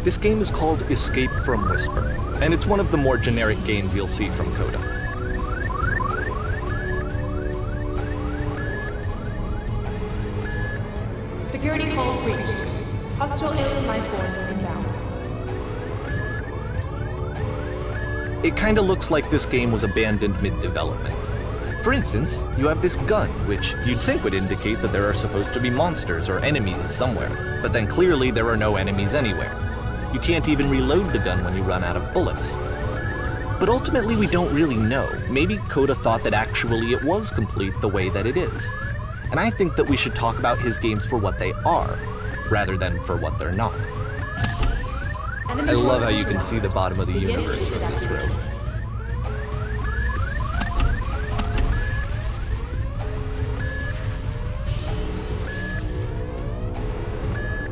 This game is called Escape from Whisper, and it's one of the more generic games you'll see from Coda. Security call reached. Hostile alien life forms inbound. It kinda looks like this game was abandoned mid-development. For instance, you have this gun, which you'd think would indicate that there are supposed to be monsters or enemies somewhere, but then clearly there are no enemies anywhere. You can't even reload the gun when you run out of bullets. But ultimately we don't really know. Maybe Coda thought that actually it was complete the way that it is. And I think that we should talk about his games for what they are, rather than for what they're not. I love how you can see the bottom of the universe from this room.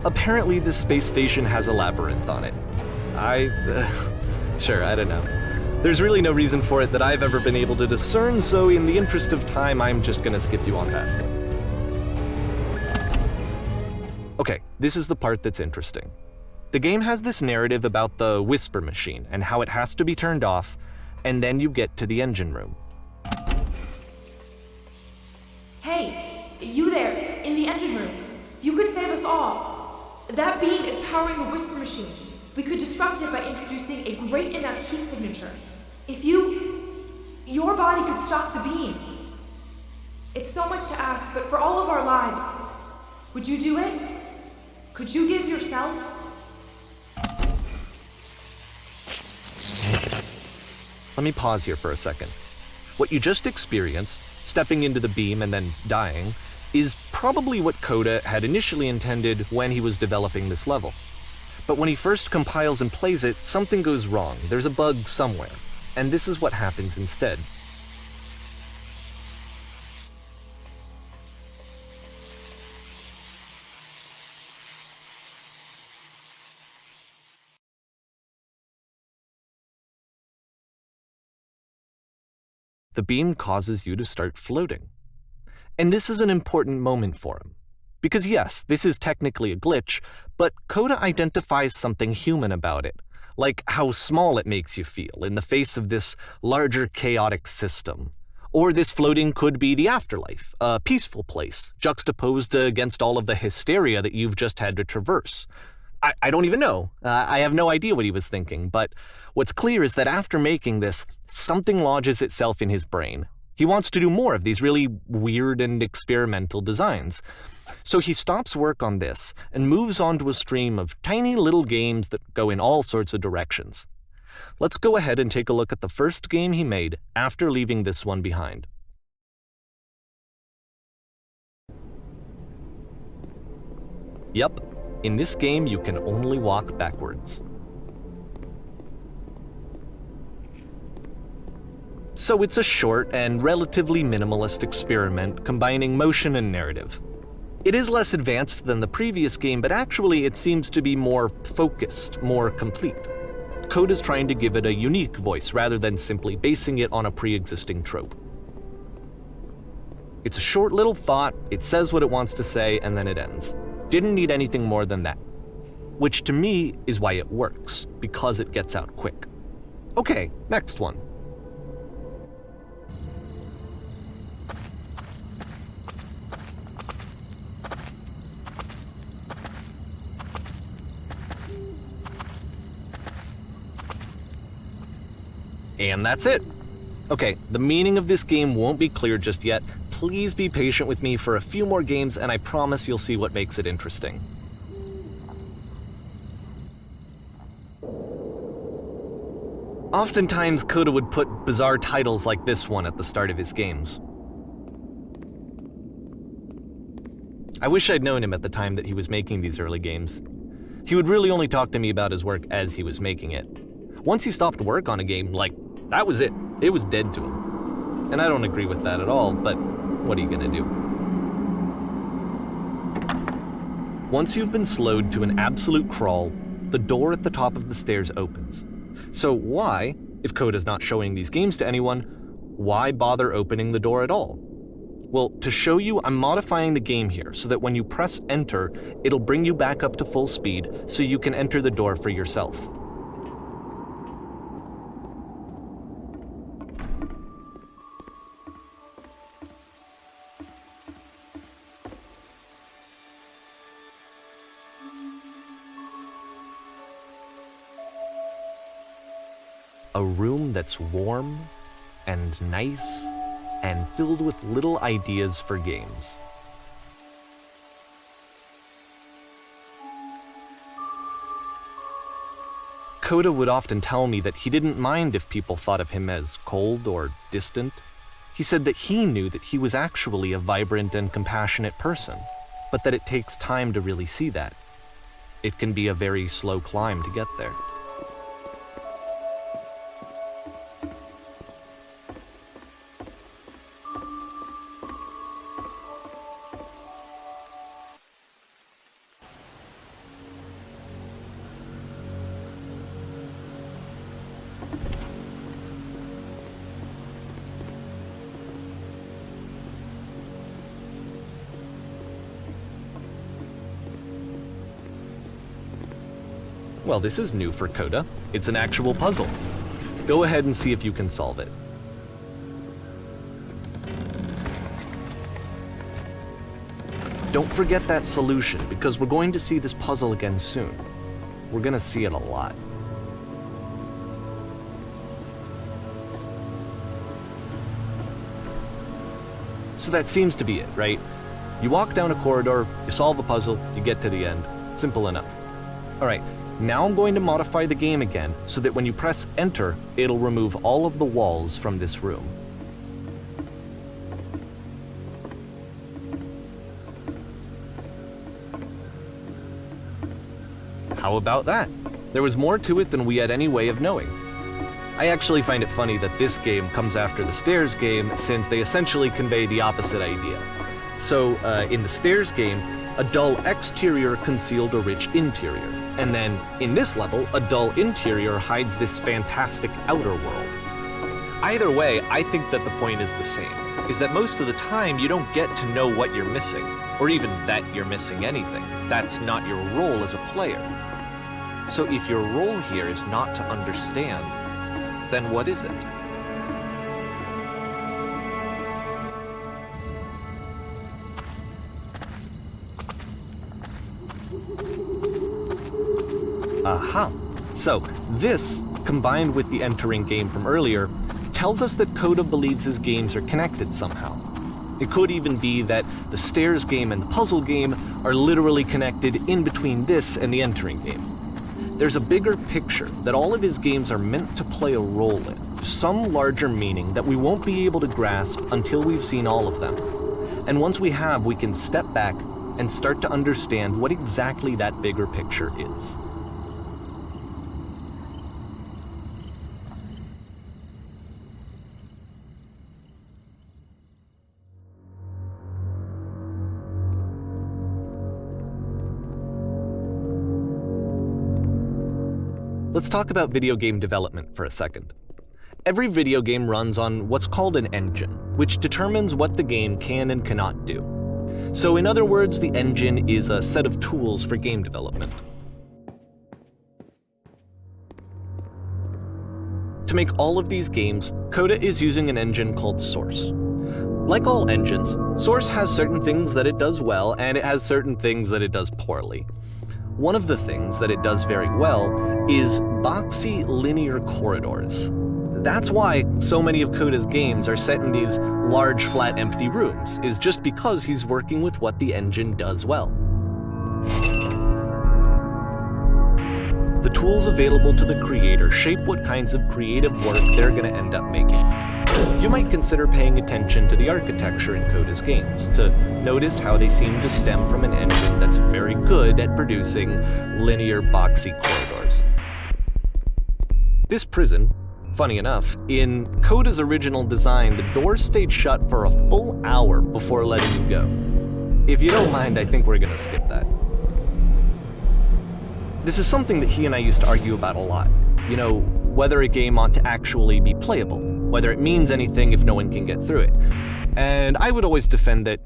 Apparently this space station has a labyrinth on it. Sure, I don't know. There's really no reason for it that I've ever been able to discern, so in the interest of time, I'm just gonna skip you on past it. Okay, this is the part that's interesting. The game has this narrative about the Whisper machine and how it has to be turned off, and then you get to the engine room. Hey, you there, in the engine room. You could save us all. That beam is powering the Whisper machine. We could disrupt it by introducing a great enough heat signature. If your body could stop the beam. It's so much to ask, but for all of our lives, would you do it? Could you give yourself? Let me pause here for a second. What you just experienced, stepping into the beam and then dying, is probably what Coda had initially intended when he was developing this level. But when he first compiles and plays it, something goes wrong. There's a bug somewhere. And this is what happens instead. The beam causes you to start floating. And this is an important moment for him. Because yes, this is technically a glitch, but Coda identifies something human about it, like how small it makes you feel in the face of this larger chaotic system. Or this floating could be the afterlife, a peaceful place, juxtaposed against all of the hysteria that you've just had to traverse. I don't even know. I have no idea what he was thinking, but what's clear is that after making this, something lodges itself in his brain. He wants to do more of these really weird and experimental designs. So he stops work on this and moves on to a stream of tiny little games that go in all sorts of directions. Let's go ahead and take a look at the first game he made after leaving this one behind. Yep, in this game you can only walk backwards. So it's a short and relatively minimalist experiment combining motion and narrative. It is less advanced than the previous game, but actually it seems to be more focused, more complete. Coda's trying to give it a unique voice rather than simply basing it on a pre-existing trope. It's a short little thought, it says what it wants to say, and then it ends. Didn't need anything more than that. Which to me is why it works, because it gets out quick. Okay, next one. And that's it. Okay, the meaning of this game won't be clear just yet. Please be patient with me for a few more games, and I promise you'll see what makes it interesting. Oftentimes, Coda would put bizarre titles like this one at the start of his games. I wish I'd known him at the time that he was making these early games. He would really only talk to me about his work as he was making it. Once he stopped work on a game, that was it. It was dead to him. And I don't agree with that at all, but what are you gonna do? Once you've been slowed to an absolute crawl, the door at the top of the stairs opens. So why, if Coda's not showing these games to anyone, why bother opening the door at all? Well, to show you, I'm modifying the game here so that when you press enter, it'll bring you back up to full speed so you can enter the door for yourself. A room that's warm and nice and filled with little ideas for games. Coda would often tell me that he didn't mind if people thought of him as cold or distant. He said that he knew that he was actually a vibrant and compassionate person, but that it takes time to really see that. It can be a very slow climb to get there. Well, this is new for Coda. It's an actual puzzle. Go ahead and see if you can solve it. Don't forget that solution, because we're going to see this puzzle again soon. We're going to see it a lot. So that seems to be it, right? You walk down a corridor, you solve a puzzle, you get to the end. Simple enough. All right. Now I'm going to modify the game again so that when you press enter, it'll remove all of the walls from this room. How about that? There was more to it than we had any way of knowing. I actually find it funny that this game comes after the Stairs game, since they essentially convey the opposite idea. So, in the Stairs game, a dull exterior concealed a rich interior. And then, in this level, a dull interior hides this fantastic outer world. Either way, I think that the point is the same, is that most of the time you don't get to know what you're missing, or even that you're missing anything. That's not your role as a player. So if your role here is not to understand, then what is it? Aha! So, this, combined with the entering game from earlier, tells us that Coda believes his games are connected somehow. It could even be that the Stairs game and the puzzle game are literally connected in between this and the entering game. There's a bigger picture that all of his games are meant to play a role in, some larger meaning that we won't be able to grasp until we've seen all of them. And once we have, we can step back and start to understand what exactly that bigger picture is. Let's talk about video game development for a second. Every video game runs on what's called an engine, which determines what the game can and cannot do. So in other words, the engine is a set of tools for game development. To make all of these games, Coda is using an engine called Source. Like all engines, Source has certain things that it does well, and it has certain things that it does poorly. One of the things that it does very well is boxy linear corridors. That's why so many of Coda's games are set in these large, flat, empty rooms, is just because he's working with what the engine does well. The tools available to the creator shape what kinds of creative work they're going to end up making. You might consider paying attention to the architecture in Coda's games, to notice how they seem to stem from an engine that's very good at producing linear, boxy corridors. This prison, funny enough, in Coda's original design, the doors stayed shut for a full hour before letting you go. If you don't mind, I think we're gonna skip that. This is something that he and I used to argue about a lot. You know, whether a game ought to actually be playable. whether it means anything if no one can get through it. And I would always defend that,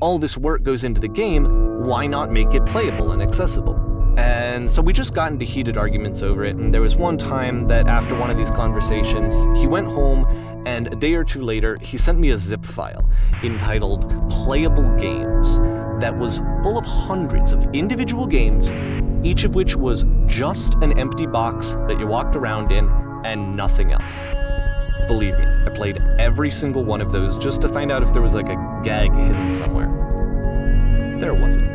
all this work goes into the game, why not make it playable and accessible? And so we just got into heated arguments over it, and there was one time that after one of these conversations, he went home, and a day or two later, he sent me a zip file entitled Playable Games that was full of hundreds of individual games, each of which was just an empty box that you walked around in and nothing else. Believe me, I played every single one of those just to find out if there was like a gag hidden somewhere. There wasn't.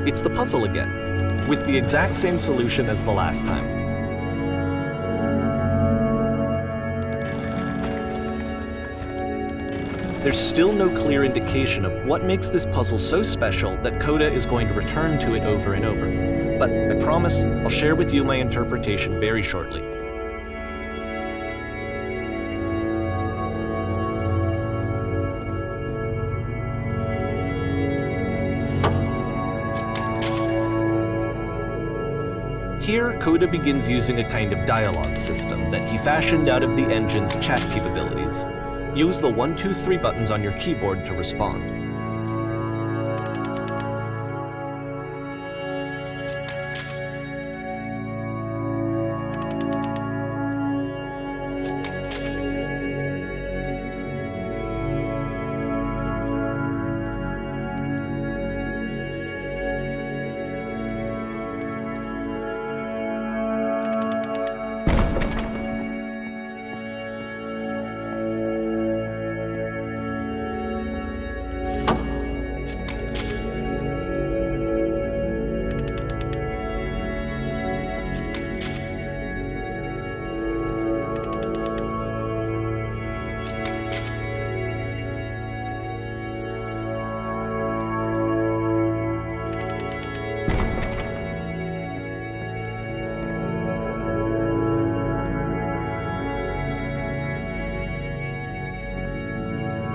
It's the puzzle again, with the exact same solution as the last time. There's still no clear indication of what makes this puzzle so special that Coda is going to return to it over and over. But I promise I'll share with you my interpretation very shortly. Here, Coda begins using a kind of dialogue system that he fashioned out of the engine's chat capabilities. Use the 1, 2, 3 buttons on your keyboard to respond.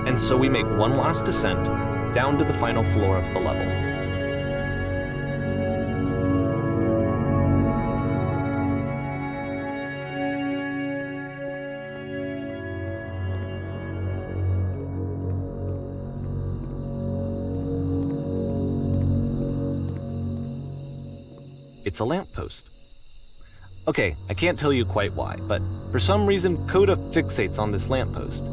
And so we make one last descent down to the final floor of the level. It's a lamppost. Okay, I can't tell you quite why, but for some reason Coda fixates on this lamppost.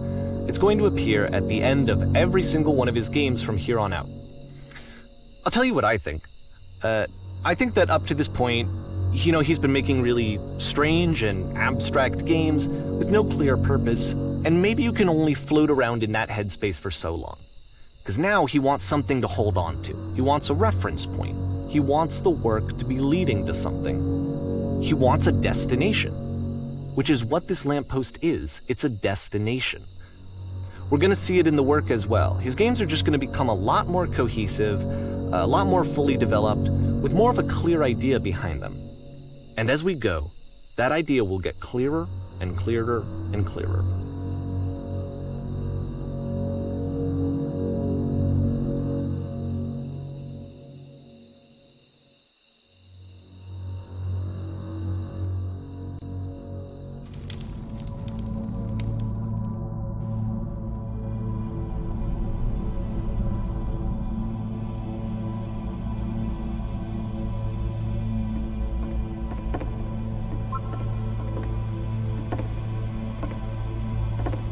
It's going to appear at the end of every single one of his games from here on out. I'll tell you what I think. I think that up to this point, he's been making really strange and abstract games with no clear purpose, and maybe you can only float around in that headspace for so long. Because now he wants something to hold on to. He wants a reference point. He wants the work to be leading to something. He wants a destination, which is what this lamppost is. It's a destination. We're going to see it in the work as well. His games are just going to become a lot more cohesive, a lot more fully developed, with more of a clear idea behind them. And as we go, that idea will get clearer and clearer and clearer.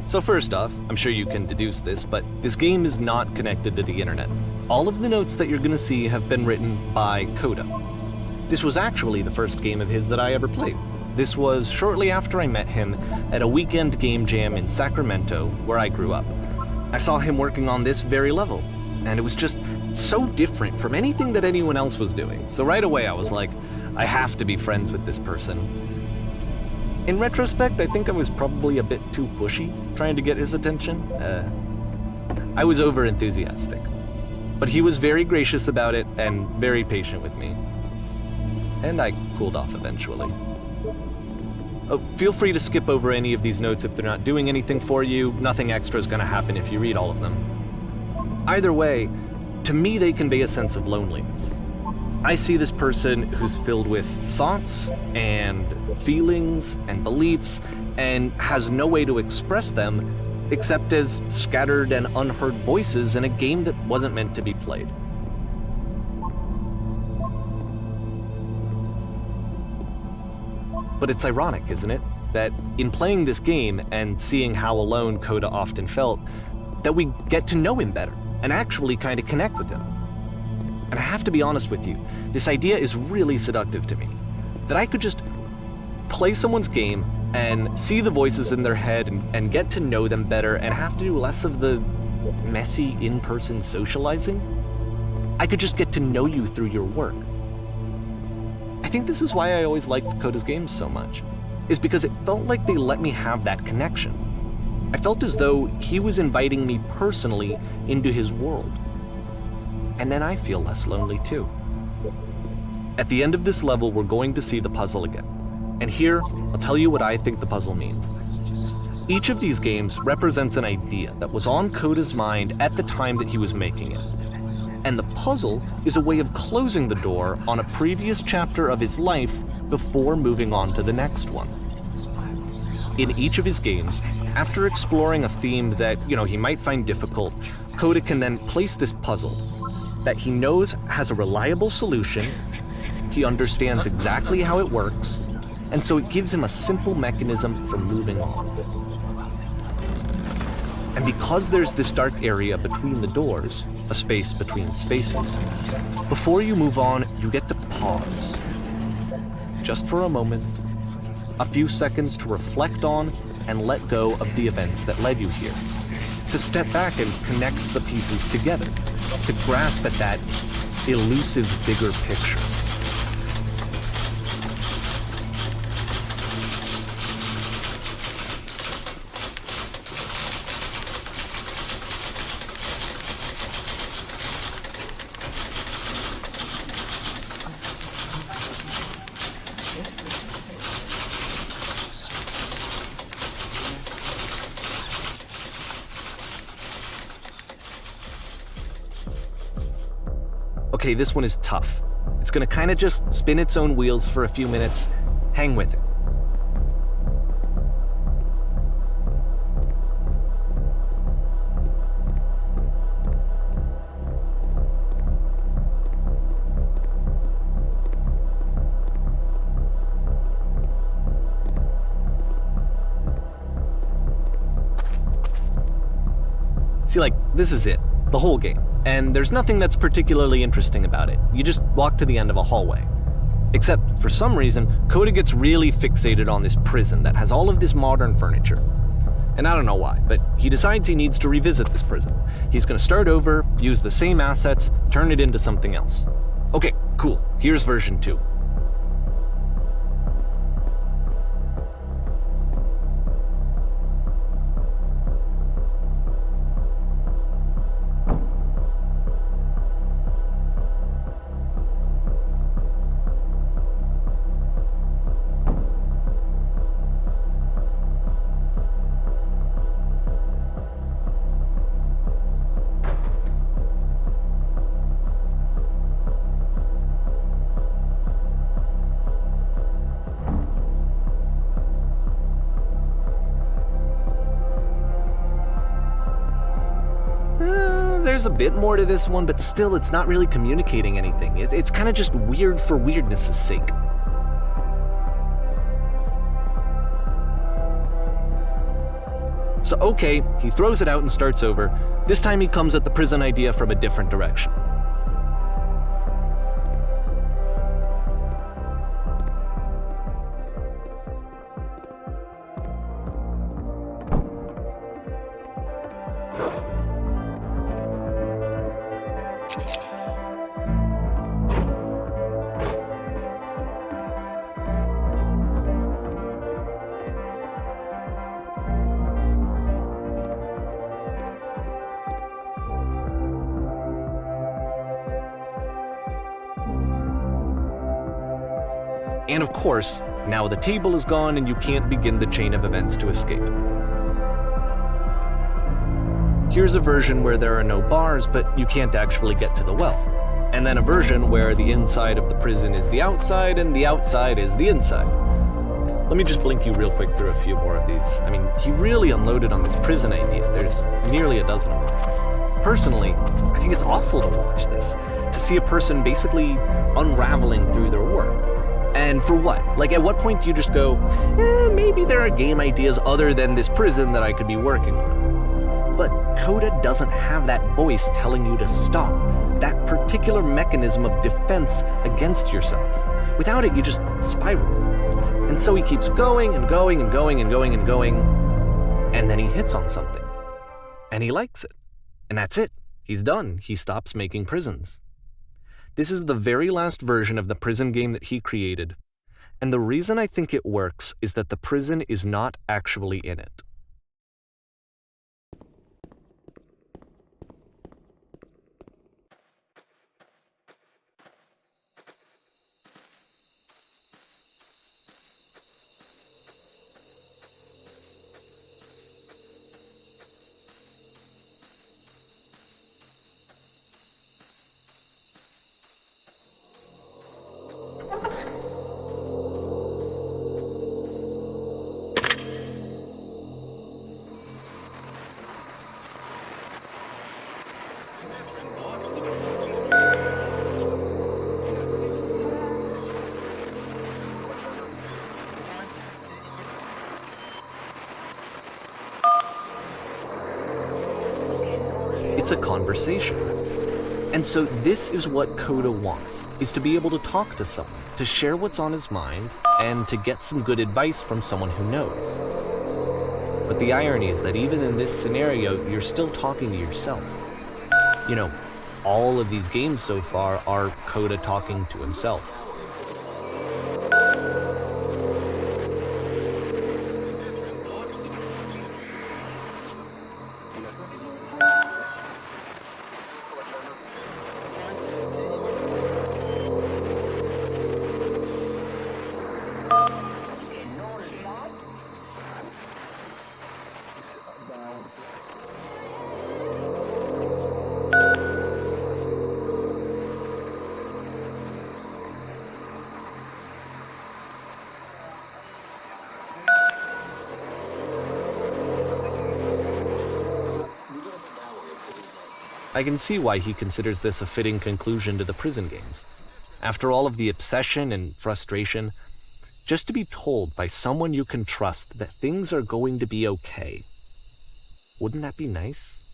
So first off, I'm sure you can deduce this, but this game is not connected to the internet. All of the notes that you're going to see have been written by Coda. This was actually the first game of his that I ever played. This was shortly after I met him at a weekend game jam in Sacramento, where I grew up. I saw him working on this very level, and it was just so different from anything that anyone else was doing. So right away I was like, I have to be friends with this person. In retrospect, I think I was probably a bit too pushy, trying to get his attention. I was over-enthusiastic. But he was very gracious about it and very patient with me. And I cooled off eventually. Oh, feel free to skip over any of these notes if they're not doing anything for you. Nothing extra is going to happen if you read all of them. Either way, to me they convey a sense of loneliness. I see this person who's filled with thoughts and feelings and beliefs and has no way to express them except as scattered and unheard voices in a game that wasn't meant to be played. But it's ironic, isn't it? That in playing this game and seeing how alone Coda often felt, that we get to know him better and actually kind of connect with him. And I have to be honest with you, this idea is really seductive to me. That I could just play someone's game and see the voices in their head and get to know them better and have to do less of the messy in-person socializing. I could just get to know you through your work. I think this is why I always liked Coda's games so much, is because it felt like they let me have that connection. I felt as though he was inviting me personally into his world. And then I feel less lonely too. At the end of this level, we're going to see the puzzle again. And here, I'll tell you what I think the puzzle means. Each of these games represents an idea that was on Coda's mind at the time that he was making it. And the puzzle is a way of closing the door on a previous chapter of his life before moving on to the next one. In each of his games, after exploring a theme that, he might find difficult, Coda can then place this puzzle that he knows has a reliable solution, he understands exactly how it works, and so it gives him a simple mechanism for moving on. And because there's this dark area between the doors, a space between spaces, before you move on, you get to pause. Just for a moment, a few seconds to reflect on and let go of the events that led you here. To step back and connect the pieces together, to grasp at that elusive bigger picture. Okay, this one is tough. It's gonna kind of just spin its own wheels for a few minutes. Hang with it. See, this is it. The whole game. And there's nothing that's particularly interesting about it. You just walk to the end of a hallway. Except, for some reason, Coda gets really fixated on this prison that has all of this modern furniture. And I don't know why, but he decides he needs to revisit this prison. He's gonna start over, use the same assets, turn it into something else. Okay, cool. Here's version 2. There's a bit more to this one, but still it's not really communicating anything. It's kind of just weird for weirdness' sake. So okay, he throws it out and starts over. This time he comes at the prison idea from a different direction. And of course, now the table is gone and you can't begin the chain of events to escape. Here's a version where there are no bars, but you can't actually get to the well. and then a version where the inside of the prison is the outside and the outside is the inside. Let me just blink you real quick through a few more of these. I mean, he really unloaded on this prison idea. There's nearly a dozen of them. Personally, I think it's awful to watch this, to see a person basically unraveling through their work. And for what? Like, at what point do you just go, maybe there are game ideas other than this prison that I could be working on? But Coda doesn't have that voice telling you to stop, that particular mechanism of defense against yourself. Without it, you just spiral. And so he keeps going and going and going and going and going, and then he hits on something. And he likes it. And that's it. He's done. He stops making prisons. This is the very last version of the prison game that he created. And the reason I think it works is that the prison is not actually in it. It's a conversation. And so this is what Coda wants, is to be able to talk to someone, to share what's on his mind, and to get some good advice from someone who knows. But the irony is that even in this scenario, you're still talking to yourself. You know, all of these games so far are Coda talking to himself. I can see why he considers this a fitting conclusion to the prison games. After all of the obsession and frustration, just to be told by someone you can trust that things are going to be okay. Wouldn't that be nice?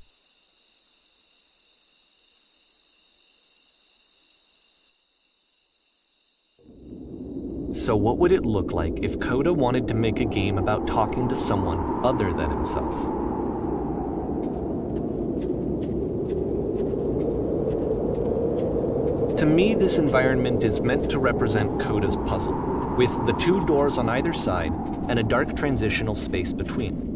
So what would it look like if Coda wanted to make a game about talking to someone other than himself? To me, this environment is meant to represent Coda's puzzle, with the two doors on either side and a dark transitional space between.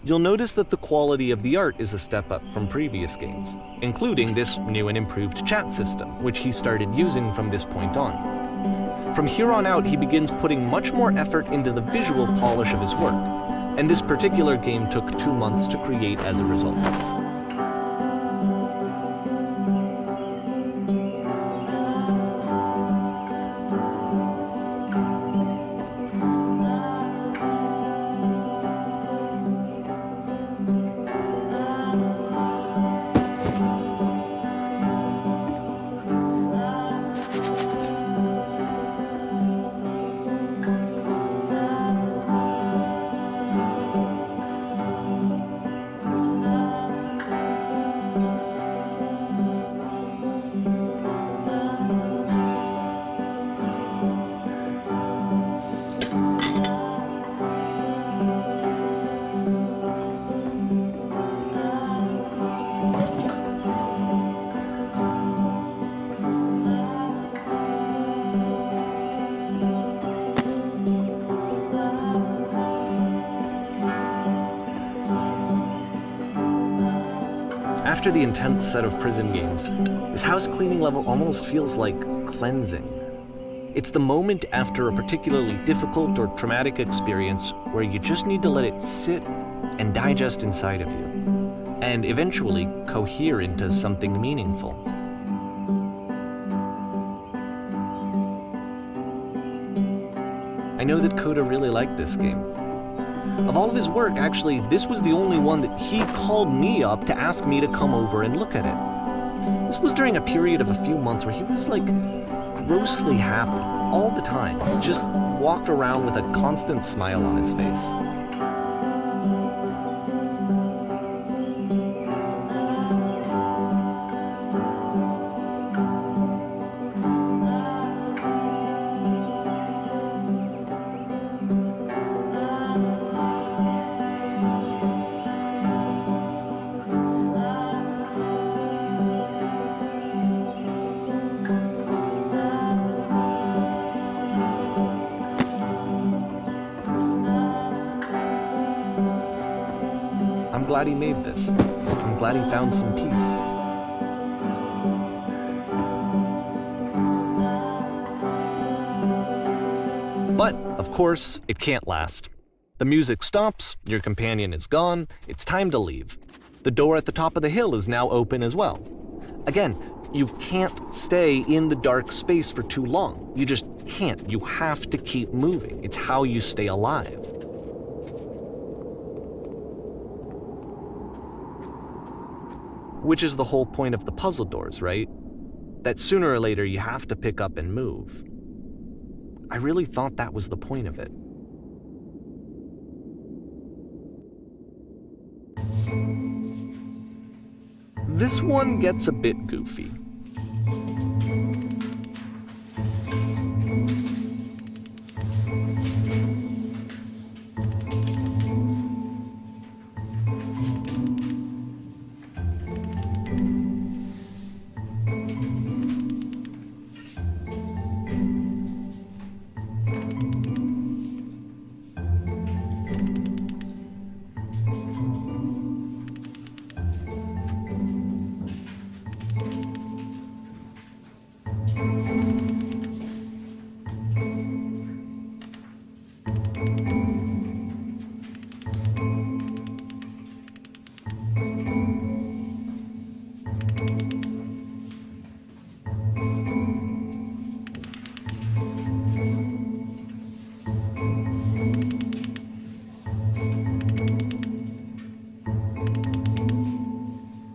You'll notice that the quality of the art is a step up from previous games, including this new and improved chat system, which he started using from this point on. From here on out, he begins putting much more effort into the visual polish of his work, and this particular game took 2 months to create as a result. After the intense set of prison games, this house cleaning level almost feels like cleansing. It's the moment after a particularly difficult or traumatic experience where you just need to let it sit and digest inside of you, and eventually cohere into something meaningful. I know that Coda really liked this game. Of all of his work, actually, this was the only one that he called me up to ask me to come over and look at it. This was during a period of a few months where he was grossly happy all the time. He just walked around with a constant smile on his face. I'm glad he made this. I'm glad he found some peace. But, of course, it can't last. The music stops, your companion is gone, it's time to leave. The door at the top of the hill is now open as well. Again, you can't stay in the dark space for too long. You just can't. You have to keep moving. It's how you stay alive. Which is the whole point of the puzzle doors, right? That sooner or later you have to pick up and move. I really thought that was the point of it. This one gets a bit goofy.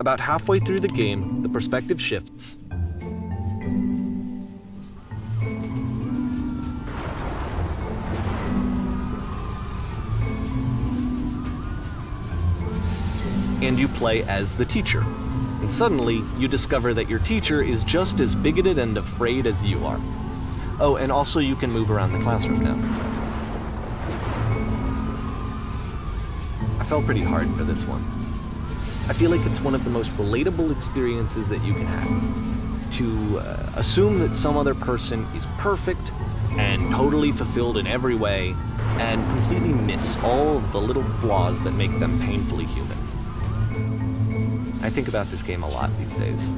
About halfway through the game, the perspective shifts. And you play as the teacher. And suddenly, you discover that your teacher is just as bigoted and afraid as you are. Oh, and also you can move around the classroom now. I felt pretty hard for this one. I feel like it's one of the most relatable experiences that you can have. To assume that some other person is perfect and totally fulfilled in every way, and completely miss all of the little flaws that make them painfully human. I think about this game a lot these days.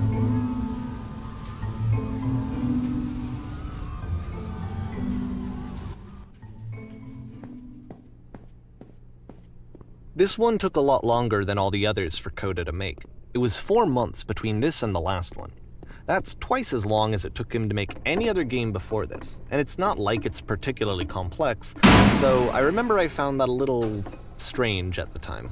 This one took a lot longer than all the others for Coda to make. It was 4 months between this and the last one. That's twice as long as it took him to make any other game before this, and it's not like it's particularly complex, so I remember I found that a little strange at the time.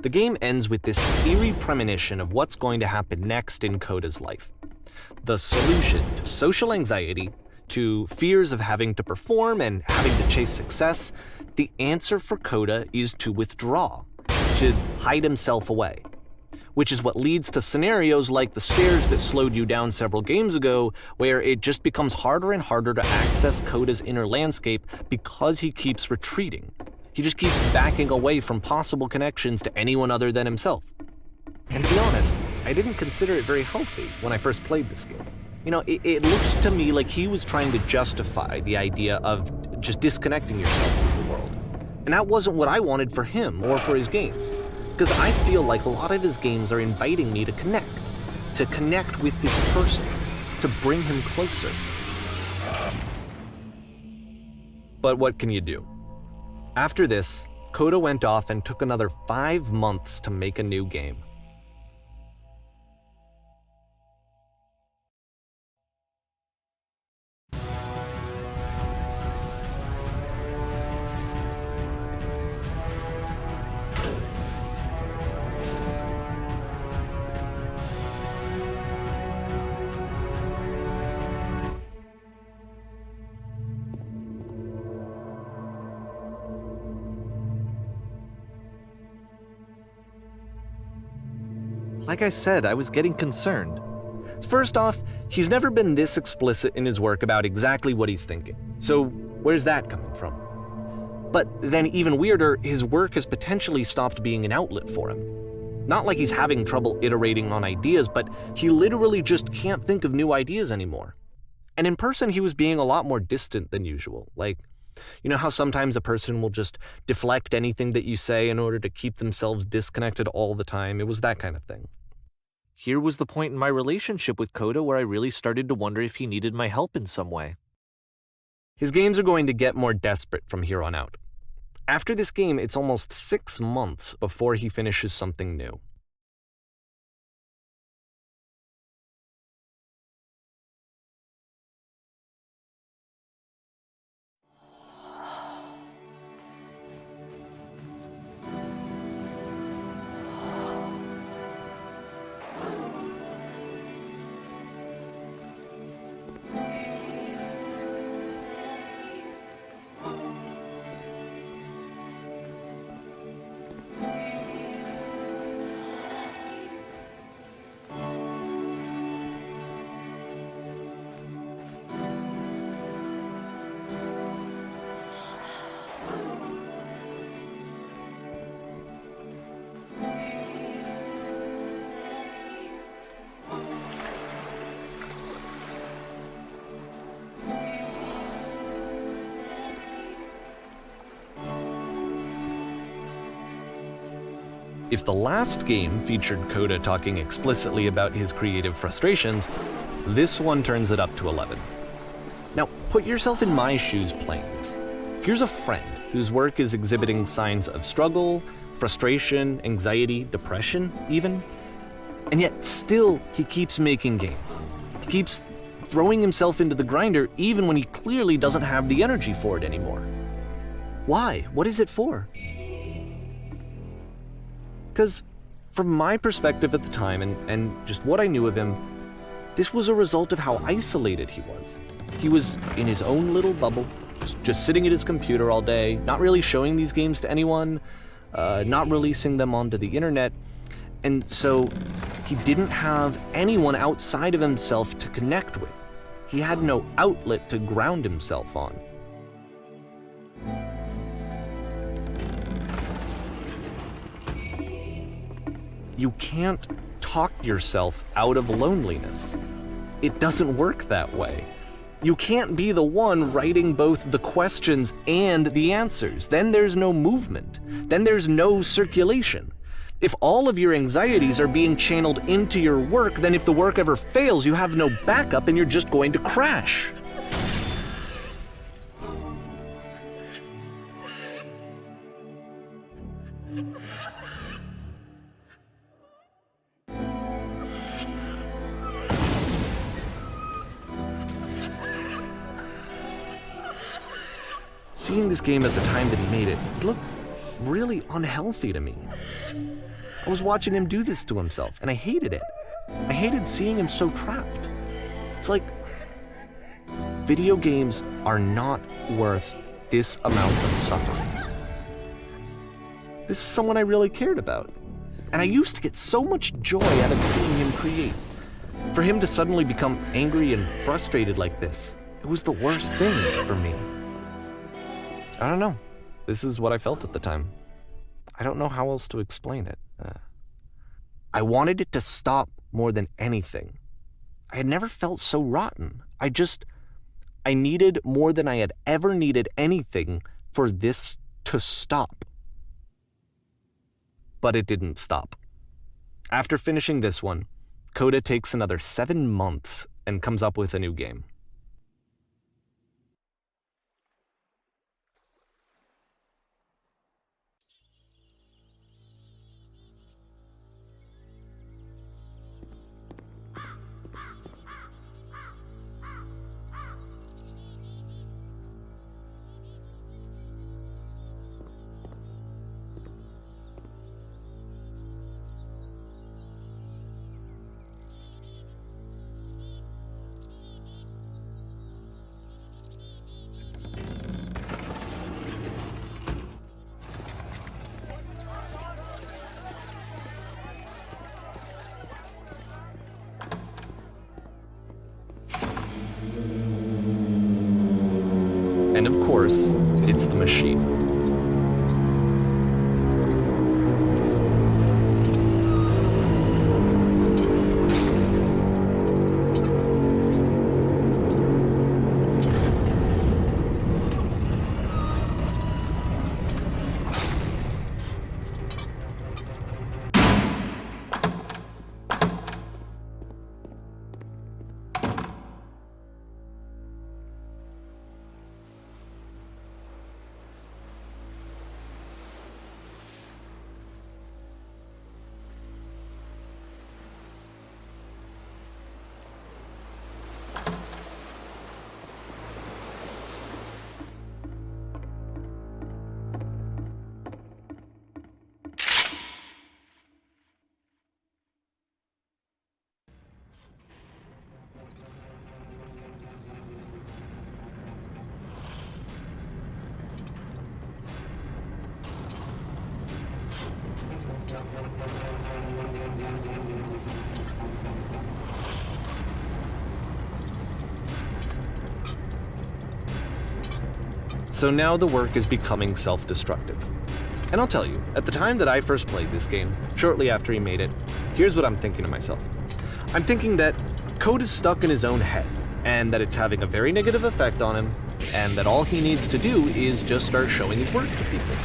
The game ends with this eerie premonition of what's going to happen next in Coda's life. The solution to social anxiety, to fears of having to perform and having to chase success, the answer for Coda is to withdraw, to hide himself away. Which is what leads to scenarios like the stairs that slowed you down several games ago, where it just becomes harder and harder to access Coda's inner landscape because he keeps retreating. He just keeps backing away from possible connections to anyone other than himself. And to be honest, I didn't consider it very healthy when I first played this game. You know, it looked to me like he was trying to justify the idea of just disconnecting yourself from the world. And that wasn't what I wanted for him or for his games. Because I feel like a lot of his games are inviting me to connect with this person, to bring him closer. But what can you do? After this, Coda went off and took another 5 months to make a new game. Like I said, I was getting concerned. First off, he's never been this explicit in his work about exactly what he's thinking. So where's that coming from? But then even weirder, his work has potentially stopped being an outlet for him. Not like he's having trouble iterating on ideas, but he literally just can't think of new ideas anymore. And in person, he was being a lot more distant than usual. Like, you know how sometimes a person will just deflect anything that you say in order to keep themselves disconnected all the time? It was that kind of thing. Here was the point in my relationship with Coda where I really started to wonder if he needed my help in some way. His games are going to get more desperate from here on out. After this game, it's almost 6 months before he finishes something new. If the last game featured Coda talking explicitly about his creative frustrations, this one turns it up to 11. Now, put yourself in my shoes playing this. Here's a friend whose work is exhibiting signs of struggle, frustration, anxiety, depression, even. And yet, still, he keeps making games. He keeps throwing himself into the grinder even when he clearly doesn't have the energy for it anymore. Why? What is it for? Because from my perspective at the time and just what I knew of him, this was a result of how isolated he was. He was in his own little bubble, just sitting at his computer all day, not really showing these games to anyone, not releasing them onto the internet, and so he didn't have anyone outside of himself to connect with. He had no outlet to ground himself on. You can't talk yourself out of loneliness. It doesn't work that way. You can't be the one writing both the questions and the answers. Then there's no movement. Then there's no circulation. If all of your anxieties are being channeled into your work, then if the work ever fails, you have no backup and you're just going to crash. Seeing this game at the time that he made it looked really unhealthy to me. I was watching him do this to himself, and I hated it. I hated seeing him so trapped. It's like, video games are not worth this amount of suffering. This is someone I really cared about, and I used to get so much joy out of seeing him create. For him to suddenly become angry and frustrated like this, it was the worst thing for me. I don't know. This is what I felt at the time. I don't know how else to explain it. I wanted it to stop more than anything. I had never felt so rotten. I needed more than I had ever needed anything for this to stop. But it didn't stop. After finishing this one, Coda takes another 7 months and comes up with a new game. And of course, it's the machine. So now the work is becoming self-destructive. And I'll tell you, at the time that I first played this game, shortly after he made it, here's what I'm thinking to myself. I'm thinking that Code is stuck in his own head, and that it's having a very negative effect on him, and that all he needs to do is just start showing his work to people,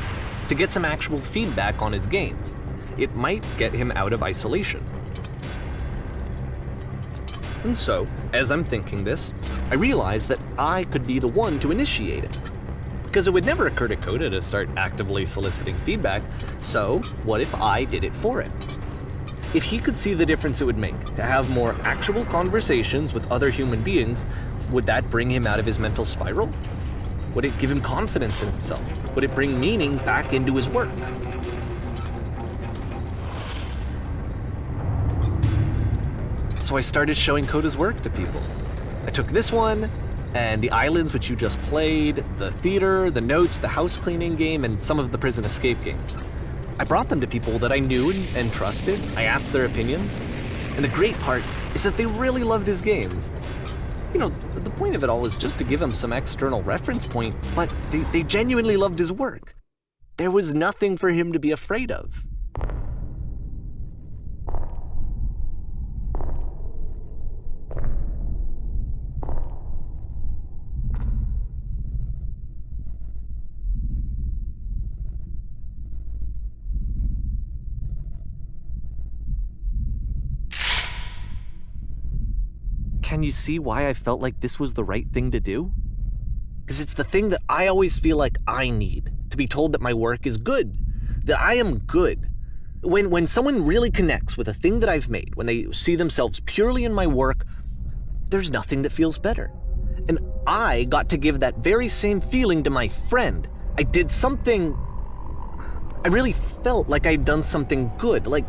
to get some actual feedback on his games. It might get him out of isolation. And so, as I'm thinking this, I realize that I could be the one to initiate it. Because it would never occur to Coda to start actively soliciting feedback, so what if I did it for him? If he could see the difference it would make to have more actual conversations with other human beings, would that bring him out of his mental spiral? Would it give him confidence in himself? Would it bring meaning back into his work? So I started showing Coda's work to people. I took this one, and the islands which you just played, the theater, the notes, the house cleaning game, and some of the prison escape games. I brought them to people that I knew and trusted. I asked their opinions. And the great part is that they really loved his games. You know, the point of it all is just to give him some external reference point, but they genuinely loved his work. There was nothing for him to be afraid of. Can you see why I felt like this was the right thing to do? Because it's the thing that I always feel like I need, to be told that my work is good, that I am good. When someone really connects with a thing that I've made, when they see themselves purely in my work, there's nothing that feels better. And I got to give that very same feeling to my friend. I did something I really felt like I'd done something good, like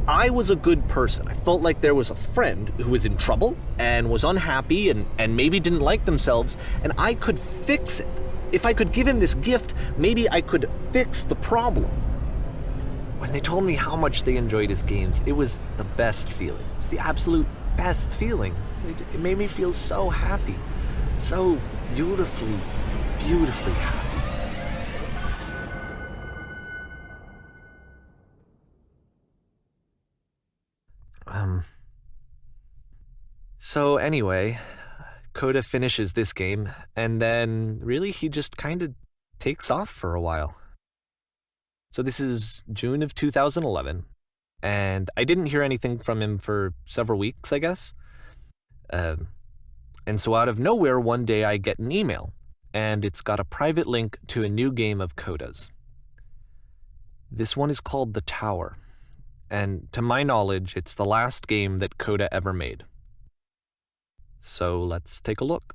I was a good person. I felt like there was a friend who was in trouble and was unhappy and maybe didn't like themselves, and I could fix it. If I could give him this gift, maybe I could fix the problem. When they told me how much they enjoyed his games, it was the best feeling. It was the absolute best feeling. It made me feel so happy, so beautifully, beautifully happy. So anyway, Coda finishes this game, and then really he just kind of takes off for a while. So this is June of 2011, and I didn't hear anything from him for several weeks, I guess. And so out of nowhere, one day I get an email, and it's got a private link to a new game of Coda's. This one is called The Tower, and to my knowledge, it's the last game that Coda ever made. So let's take a look.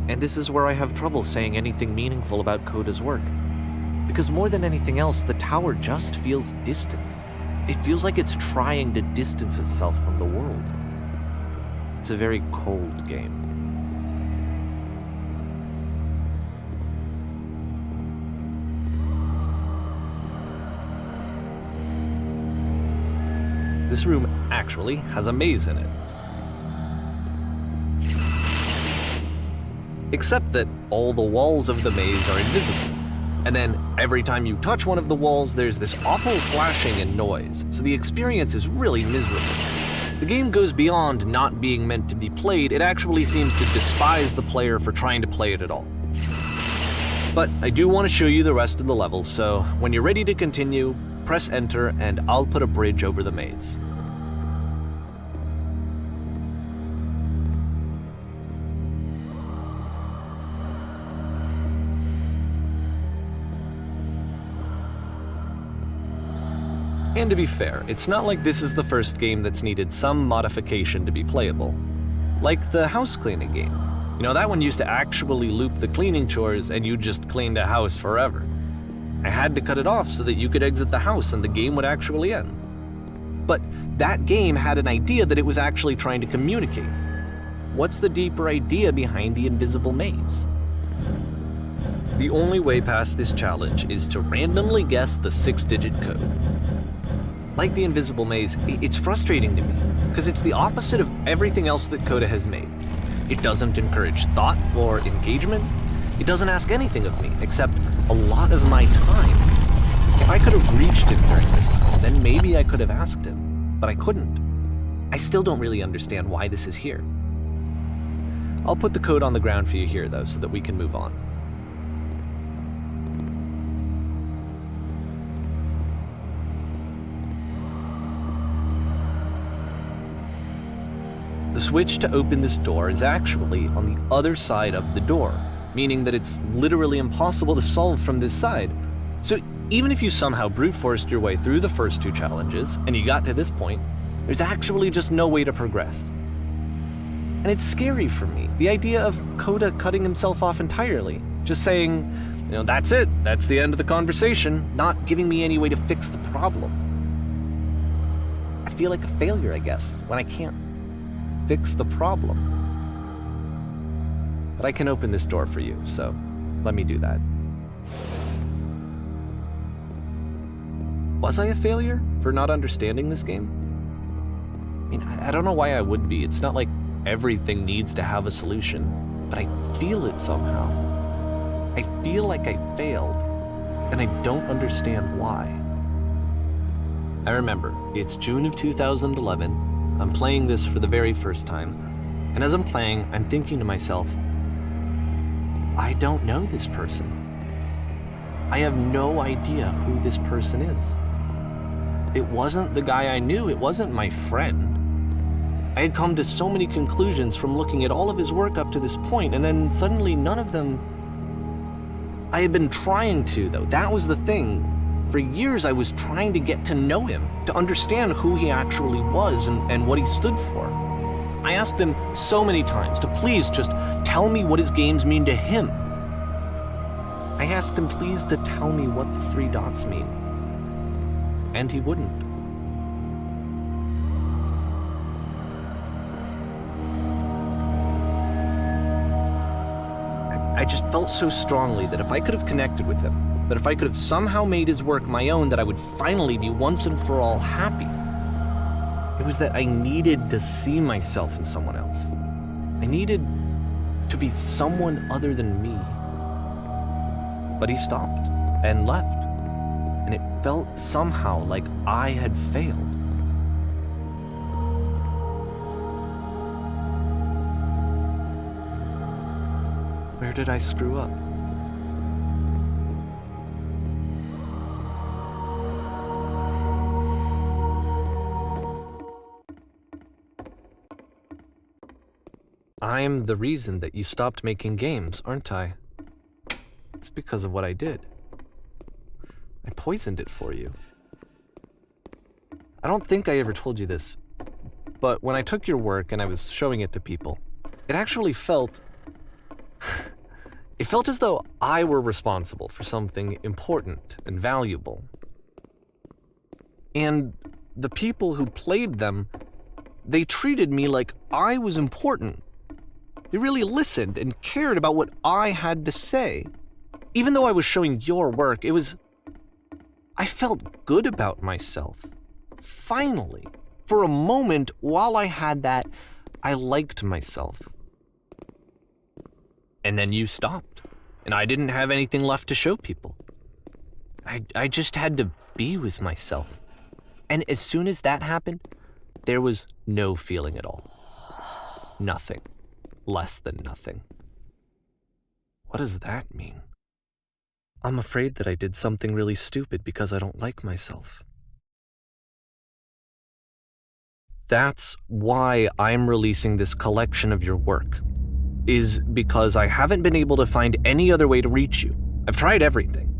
And this is where I have trouble saying anything meaningful about Coda's work. Because more than anything else, The Tower just feels distant. It feels like it's trying to distance itself from the world. It's a very cold game. This room actually has a maze in it. Except that all the walls of the maze are invisible. And then every time you touch one of the walls, there's this awful flashing and noise, so the experience is really miserable. The game goes beyond not being meant to be played, it actually seems to despise the player for trying to play it at all. But I do want to show you the rest of the levels, so when you're ready to continue, press enter and I'll put a bridge over the maze. And to be fair, it's not like this is the first game that's needed some modification to be playable. Like the house cleaning game. You know, that one used to actually loop the cleaning chores and you just cleaned a house forever. I had to cut it off so that you could exit the house and the game would actually end. But that game had an idea that it was actually trying to communicate. What's the deeper idea behind the invisible maze? The only way past this challenge is to randomly guess the 6-digit code. Like the invisible maze, it's frustrating to me, because it's the opposite of everything else that Coda has made. It doesn't encourage thought or engagement. It doesn't ask anything of me, except a lot of my time. If I could have reached him during this time, then maybe I could have asked him, but I couldn't. I still don't really understand why this is here. I'll put the code on the ground for you here, though, so that we can move on. The switch to open this door is actually on the other side of the door, meaning that it's literally impossible to solve from this side. So even if you somehow brute forced your way through the first 2 challenges, and you got to this point, there's actually just no way to progress. And it's scary for me, the idea of Coda cutting himself off entirely, just saying, you know, that's it, that's the end of the conversation, not giving me any way to fix the problem. I feel like a failure, I guess, when I can't fix the problem. But I can open this door for you, so let me do that. Was I a failure for not understanding this game? I mean, I don't know why I would be. It's not like everything needs to have a solution, but I feel it somehow. I feel like I failed, and I don't understand why. I remember, it's June of 2011, I'm playing this for the very first time, and as I'm playing, I'm thinking to myself, I don't know this person. I have no idea who this person is. It wasn't the guy I knew, it wasn't my friend. I had come to so many conclusions from looking at all of his work up to this point, and then suddenly none of them... I had been trying to, though. That was the thing. For years, I was trying to get to know him, to understand who he actually was and what he stood for. I asked him so many times to please just tell me what his games mean to him. I asked him please to tell me what the 3 dots mean. And he wouldn't. I just felt so strongly that if I could have connected with him, that if I could have somehow made his work my own, that I would finally be once and for all happy. It was that I needed to see myself in someone else. I needed to be someone other than me. But he stopped and left, and it felt somehow like I had failed. Where did I screw up? I'm the reason that you stopped making games, aren't I? It's because of what I did. I poisoned it for you. I don't think I ever told you this, but when I took your work and I was showing it to people, it actually felt... it felt as though I were responsible for something important and valuable. And the people who played them, they treated me like I was important. They really listened and cared about what I had to say. Even though I was showing your work, I felt good about myself. Finally, for a moment, while I had that, I liked myself. And then you stopped, and I didn't have anything left to show people. I just had to be with myself. And as soon as that happened, there was no feeling at all. Nothing. Less than nothing. What does that mean? I'm afraid that I did something really stupid because I don't like myself. That's why I'm releasing this collection of your work, is because I haven't been able to find any other way to reach you. I've tried everything.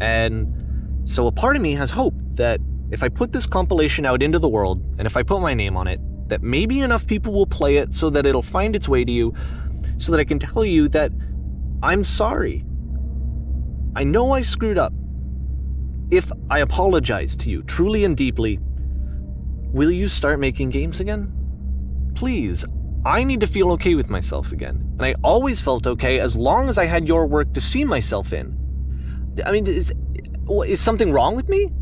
And so a part of me has hope that if I put this compilation out into the world, and if I put my name on it, that maybe enough people will play it so that it'll find its way to you, so that I can tell you that I'm sorry. I know I screwed up. If I apologize to you truly and deeply, will you start making games again? Please, I need to feel okay with myself again. And I always felt okay as long as I had your work to see myself in. I mean, is something wrong with me?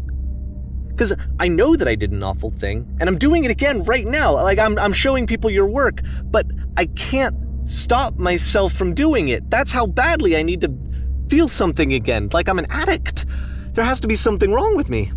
Because I know that I did an awful thing, and I'm doing it again right now. Like, I'm showing people your work, but I can't stop myself from doing it. That's how badly I need to feel something again, like I'm an addict. There has to be something wrong with me.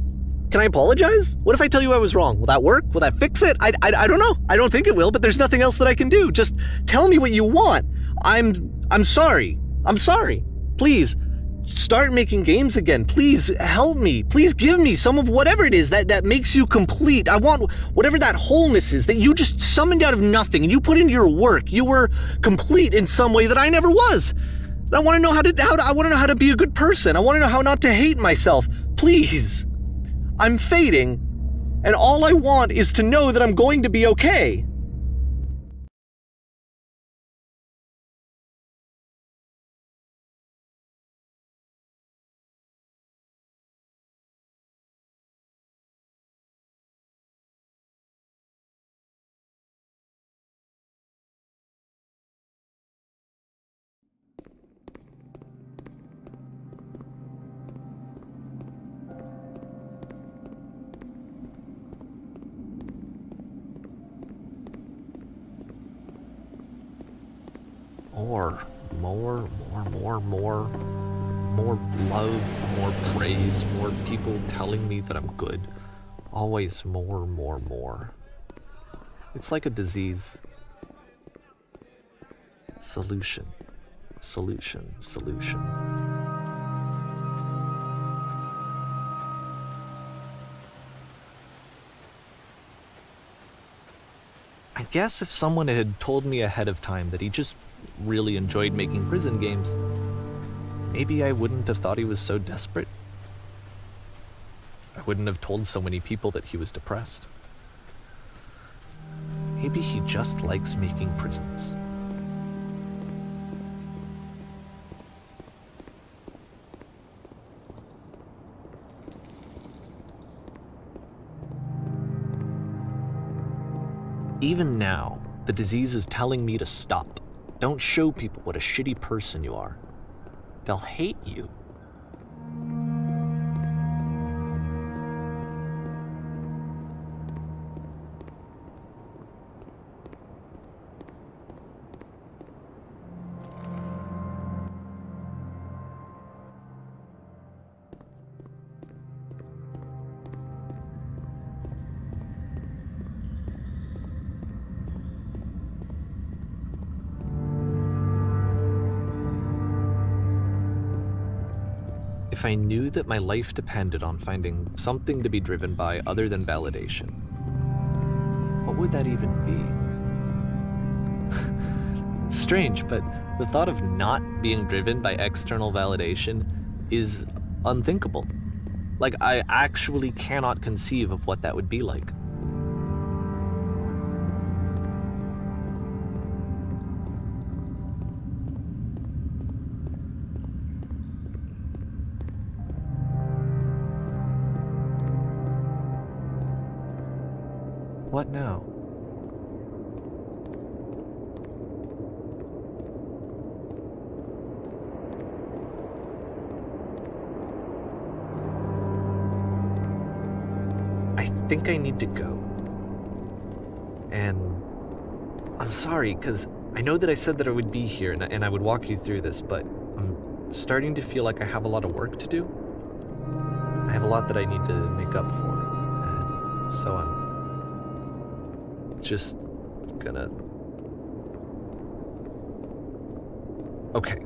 Can I apologize? What if I tell you I was wrong? Will that work? Will that fix it? I don't know. I don't think it will, but there's nothing else that I can do. Just tell me what you want. I'm sorry. I'm sorry. Please. Start making games again. Please help me. Please give me some of whatever it is that makes you complete. I want whatever that wholeness is that you just summoned out of nothing and you put into your work. You were complete in some way that I never was. And I want to know I want to know how to be a good person. I want to know how not to hate myself. Please. I'm fading, and all I want is to know that I'm going to be okay. More love, more praise, more people telling me that I'm good. Always more. It's like a disease. Solution. I guess if someone had told me ahead of time that he just really enjoyed making prison games, maybe I wouldn't have thought he was so desperate. wouldn't have told so many people that he was depressed. Maybe he just likes making prisons. Even now, the disease is telling me to stop. Don't show people what a shitty person you are. They'll hate you. If I knew that my life depended on finding something to be driven by other than validation, what would that even be? It's strange, but the thought of not being driven by external validation is unthinkable. Like, I actually cannot conceive of what that would be like. What now? I think I need to go. And I'm sorry, because I know that I said that I would be here and I would walk you through this, but I'm starting to feel like I have a lot of work to do. I have a lot that I need to make up for, and so I'm just gonna... Okay.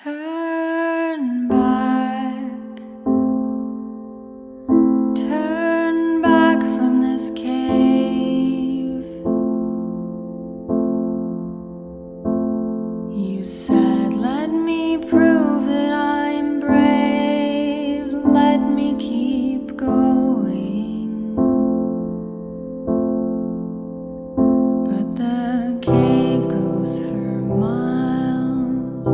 Turn back from this cave. You said, let me prove that I'm brave, let me keep going. But the cave goes for miles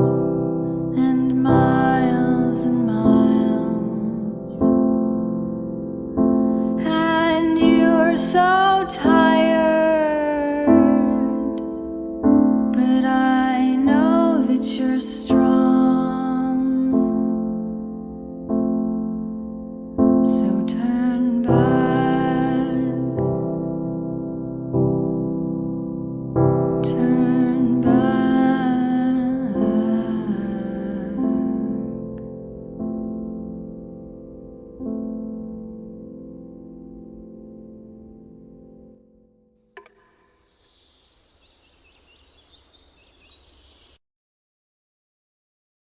and miles and miles, and you're so tired, but I know that you're strong, so turn back.